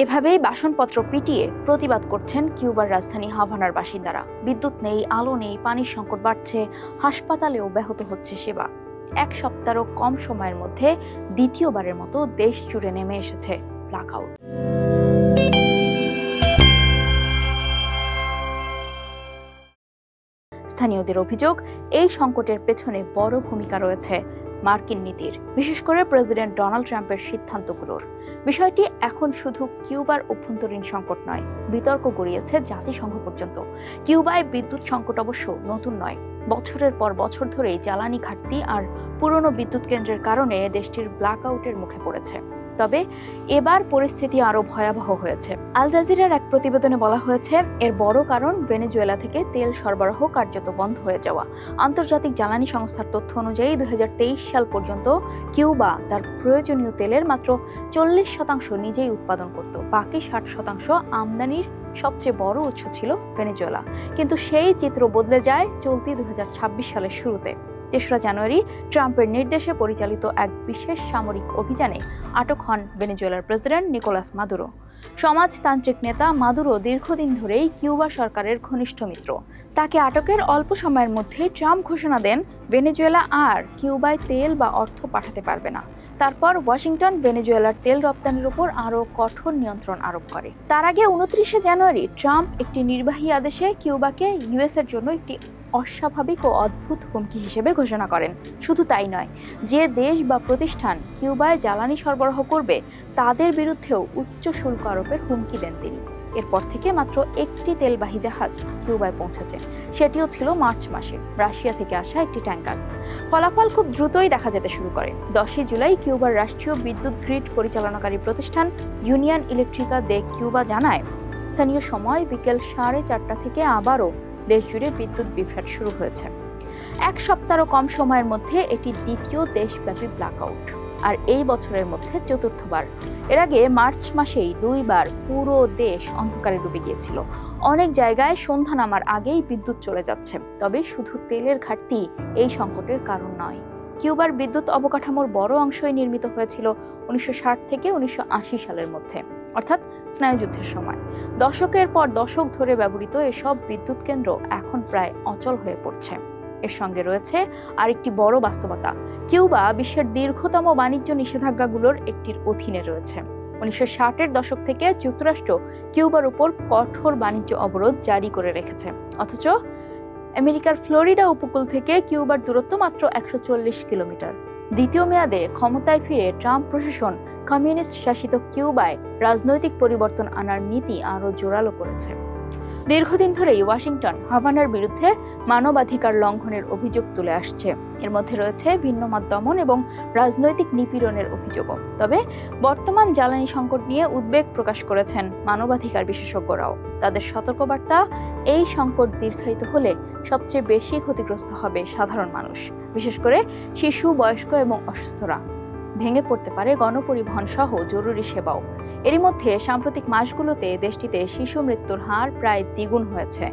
এভাবেই বাসনপত্র পিটিয়ে প্রতিবাদ করছেন কিউবার রাজধানী হাভানার বাসিন্দারা। বিদ্যুৎ নেই, আলো নেই, পানির সংকট বাড়ছে, হাসপাতালেও ব্যাহত হচ্ছে সেবা। এক সপ্তাহেরও কম সময়ের মধ্যে দ্বিতীয়বারের মতো দেশ জুড়ে নেমে এসেছে ব্ল্যাকআউট। স্থানীয়দের অভিযোগ, এই সংকটের পেছনে বড় ভূমিকা রয়েছে মার্কিন নীতির, বিশেষ করে প্রেসিডেন্ট ডোনাল্ড ট্রাম্পের সিদ্ধান্তগুলোর। বিষয়টি এখন শুধু কিউবার অভ্যন্তরীণ সংকট নয়, বিতর্ক গড়িয়েছে জাতিসংঘ পর্যন্ত। কিউবায় বিদ্যুৎ সংকট অবশ্য নতুন নয়, বছরের পর বছর ধরেই জ্বালানি ঘাটতি আর পুরনো বিদ্যুৎ কেন্দ্রের কারণে দেশটির ব্ল্যাকআউটের মুখে পড়েছে। তবে এবার পরিস্থিতি আরো ভয়াবহ হয়েছে। আল জাজিরার এক প্রতিবেদনে বলা হয়েছে, এর বড় কারণ ভেনেজুয়েলা থেকে তেল সরবরাহ কার্যত বন্ধ হয়ে যাওয়া। আন্তর্জাতিক জ্বালানি সংস্থার তথ্য অনুযায়ী 2023 সাল পর্যন্ত কিউবা তার প্রয়োজনীয় তেলের মাত্র 40% নিজেই উৎপাদন করত। বাকি 60% আমদানির সবচেয়ে বড় উৎস ছিল ভেনেজুয়েলা। কিন্তু সেই চিত্র বদলে যায় চলতি 2026 সালের শুরুতে। 3রা জানুয়ারি ট্রাম্পের নির্দেশে পরিচালিত এক বিশেষ সামরিক অভিযানে আটক হন ভেনেজুয়েলার প্রেসিডেন্ট নিকোলাস মাদুরো। সমাজতান্ত্রিক নেতা মাদুরো দীর্ঘদিন ধরেই কিউবা সরকারের ঘনিষ্ঠ মিত্র। তাকে আটকের অল্প সময়ের মধ্যে ট্রাম্প ঘোষণা দেন ভেনেজুয়েলা আর কিউবায় তেল বা অর্থ পাঠাতে পারবে না। তারপর ওয়াশিংটন ভেনেজুয়েলার তেল রপ্তানির উপর আরও কঠোর নিয়ন্ত্রণ আরোপ করে। তার আগে 29শে জানুয়ারি ট্রাম্প একটি নির্বাহী আদেশে কিউবাকে ইউএসের জন্য একটি অস্বাভাবিক ও অদ্ভুত হুমকি হিসেবে ঘোষণা করেন। শুধু তাই নয়, যে দেশ বা প্রতিষ্ঠান কিউবায় জ্বালানি সরবরাহ করবে তাদের বিরুদ্ধেও উচ্চ শুল্ক আরোপের হুমকি দেন তিনি। এরপর থেকে মাত্র একটি তেলবাহী জাহাজ কিউবায় পৌঁছেছে, সেটিও ছিল মার্চ মাসে রাশিয়া থেকে আসা একটি ট্যাঙ্কার। ফলাফল খুব দ্রুতই দেখা যেতে শুরু করে। 10ই জুলাই কিউবার রাষ্ট্রীয় বিদ্যুৎ গ্রিড পরিচালনাকারী প্রতিষ্ঠান ইউনিয়ন ইলেকট্রিকা দে কিউবা জানায়, স্থানীয় সময় বিকেল 4:30 থেকে আবারও দেশজুড়ে বিদ্যুৎ বিভ্রাট শুরু হয়েছে। এক সপ্তাহেরও কম সময়ের মধ্যে এটি দ্বিতীয় দেশব্যাপী ব্ল্যাকআউট, আর এই বছরের মধ্যে চতুর্থবার। এর আগে মার্চ মাসেই 2বার পুরো দেশ অন্ধকারে ডুবে গিয়েছিল। অনেক জায়গায় সন্ধ্যা নামার আগেই বিদ্যুৎ চলে যাচ্ছে। তবে শুধু তেলের ঘাটতি এই সংকটের কারণ নয়। কিউবার বিদ্যুৎ অবকাঠামোর বড় অংশই নির্মিত হয়েছিল 1960 থেকে 1980 সালের মধ্যে, অর্থাৎ স্নায়ুযুদ্ধের সময়। দশকের পর দশক ধরে ব্যবহৃত এসব বিদ্যুৎ কেন্দ্র এখন প্রায় অচল হয়ে পড়ছে। এর সঙ্গে রয়েছে আরেকটি বড় বাস্তবতা, কিউবা বিশ্বের দীর্ঘতম বাণিজ্য নিষেধাজ্ঞাগুলোর একটির অধীনে রয়েছে। 1960-এর দশক থেকে যুক্তরাষ্ট্র কিউবার উপর কঠোর বাণিজ্য অবরোধ জারি করে রেখেছে, অথচ আমেরিকার ফ্লোরিডা উপকূল থেকে কিউবার দূরত্ব মাত্র 140 কিলোমিটার। দ্বিতীয় মেয়াদে ক্ষমতায় ফিরে ট্রাম্প প্রশাসন কমিউনিস্ট শাসিত কিউবায় রাজনৈতিক পরিবর্তন আনার নীতি আরও জোরালো করেছে। দীর্ঘদিন ধরেই ওয়াশিংটন হাভানার বিরুদ্ধে মানবাধিকার লঙ্ঘনের অভিযোগ তুলে আসছে। এর মধ্যে রয়েছে ভিন্নমত দমন এবং রাজনৈতিক নিপীড়নের অভিযোগও। তবে বর্তমান জ্বালানি সংকট নিয়ে উদ্বেগ প্রকাশ করেছেন মানবাধিকার বিশেষজ্ঞরাও। তাদের সতর্কবার্তা, এই সংকট দীর্ঘায়িত হলে সবচেয়ে বেশি ক্ষতিগ্রস্ত হবে সাধারণ মানুষ, বিশেষ করে শিশু, বয়স্ক এবং অসুস্থরা। ভেঙে পড়তে পারে গণপরিবহন সহ জরুরি সেবাও। এরই মধ্যে সাম্প্রতিক মাসগুলোতে দেশটিতে শিশু মৃত্যুর হার প্রায় দ্বিগুণ হয়েছে।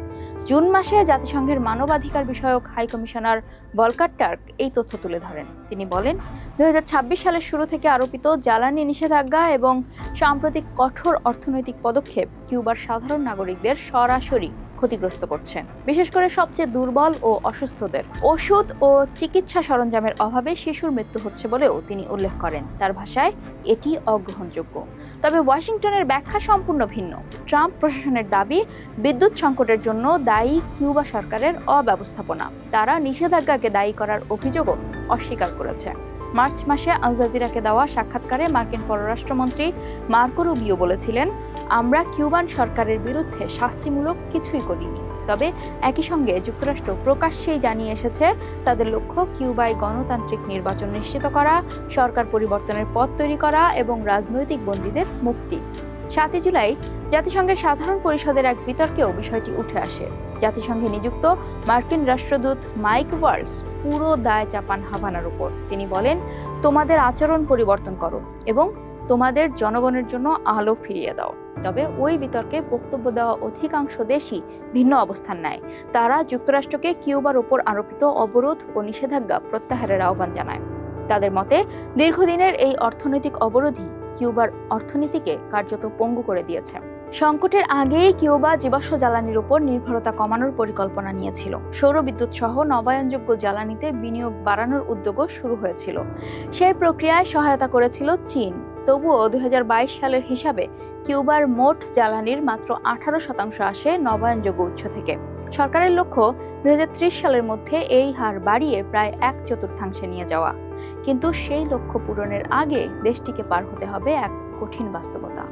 জুন মাসে জাতিসংঘের মানবাধিকার বিষয়ক হাই কমিশনার ভলকার টার্ক এই তথ্য তুলে ধরেন। তিনি বলেন, 2026 সালের শুরু থেকে আরোপিত জ্বালানি নিষেধাজ্ঞা এবং সাম্প্রতিক কঠোর অর্থনৈতিক পদক্ষেপ কিউবার সাধারণ নাগরিকদের সরাসরি ক্ষতিগ্রস্ত করছে, বিশেষ করে সবচেয়ে দুর্বল ও অসুস্থদের। ওষুধ ও চিকিৎসা সরঞ্জামের অভাবে শিশুর মৃত্যু হচ্ছে বলেও তিনি উল্লেখ করেন। তার ভাষায়, এটি অগ্রহণযোগ্য। তবে ওয়াশিংটনের ব্যাখ্যা সম্পূর্ণ ভিন্ন। ট্রাম্প প্রশাসনের দাবি, বিদ্যুৎ সংকটের জন্য দায়ী কিউবা সরকারের অব্যবস্থাপনা। তারা নিষেধাজ্ঞাকে দায়ী করার অভিযোগও অস্বীকার করেছে। মার্চ মাসে আল জাজিরাকে দেওয়া সাক্ষাৎকারে মার্কিন পররাষ্ট্রমন্ত্রী মার্কো রুবিও বলেছিলেন, আমরা কিউবান সরকারের বিরুদ্ধে শাস্তিমূলক কিছুই করিনি। তবে একই সঙ্গে যুক্তরাষ্ট্র প্রকাশ্যেই জানিয়ে এসেছে, তাদের লক্ষ্য কিউবায় গণতান্ত্রিক নির্বাচন নিশ্চিত করা, সরকার পরিবর্তনের পথ তৈরি করা এবং রাজনৈতিক বন্দীদের মুক্তি। 7 জুলাই জাতিসংঘের সাধারণ পরিষদের এক বিতর্কেও বিষয়টি উঠে আসে। জাতিসংঘে নিযুক্ত মার্কিন রাষ্ট্রদূত মাইক ওয়ালস পুরো দায় চাপান হাভানার উপর। তিনি বলেন, তোমাদের আচরণ পরিবর্তন করো এবং তোমাদের জনগণের জন্য আলো ফিরিয়ে দাও। তবে ওই বিতর্কে বক্তব্য দেওয়া অধিকাংশ দেশই ভিন্ন অবস্থান নেয়। তারা যুক্তরাষ্ট্রকে কিউবার উপর আরোপিত অবরোধ ও নিষেধাজ্ঞা প্রত্যাহারের আহ্বান জানায়। তাদের মতে, দীর্ঘদিনের এই অর্থনৈতিক অবরোধই কিউবার অর্থনীতিকে কার্যত পঙ্গু করে দিয়েছে। সংকটের আগেই কিউবা জীবাশ্ম জ্বালানির উপর নির্ভরতা কমানোর পরিকল্পনা নিয়েছিল। সৌর বিদ্যুৎ সহ নবায়নযোগ্য জ্বালানিতে বিনিয়োগ বাড়ানোর উদ্যোগও শুরু হয়েছিল। সেই প্রক্রিয়ায় সহায়তা করেছিল চীন। তবুও 2022 সালের হিসাবে কিউবার মোট জ্বালানির মাত্র 18% আসে নবায়নযোগ্য উৎস থেকে। সরকারের লক্ষ্য 2030 সালের মধ্যে এই হার বাড়িয়ে প্রায় 1/4 নিয়ে যাওয়া। কিন্তু সেই লক্ষ্য পূরণের আগে দেশটিকে পার হতে হবে এক কঠিন বাস্তবতা।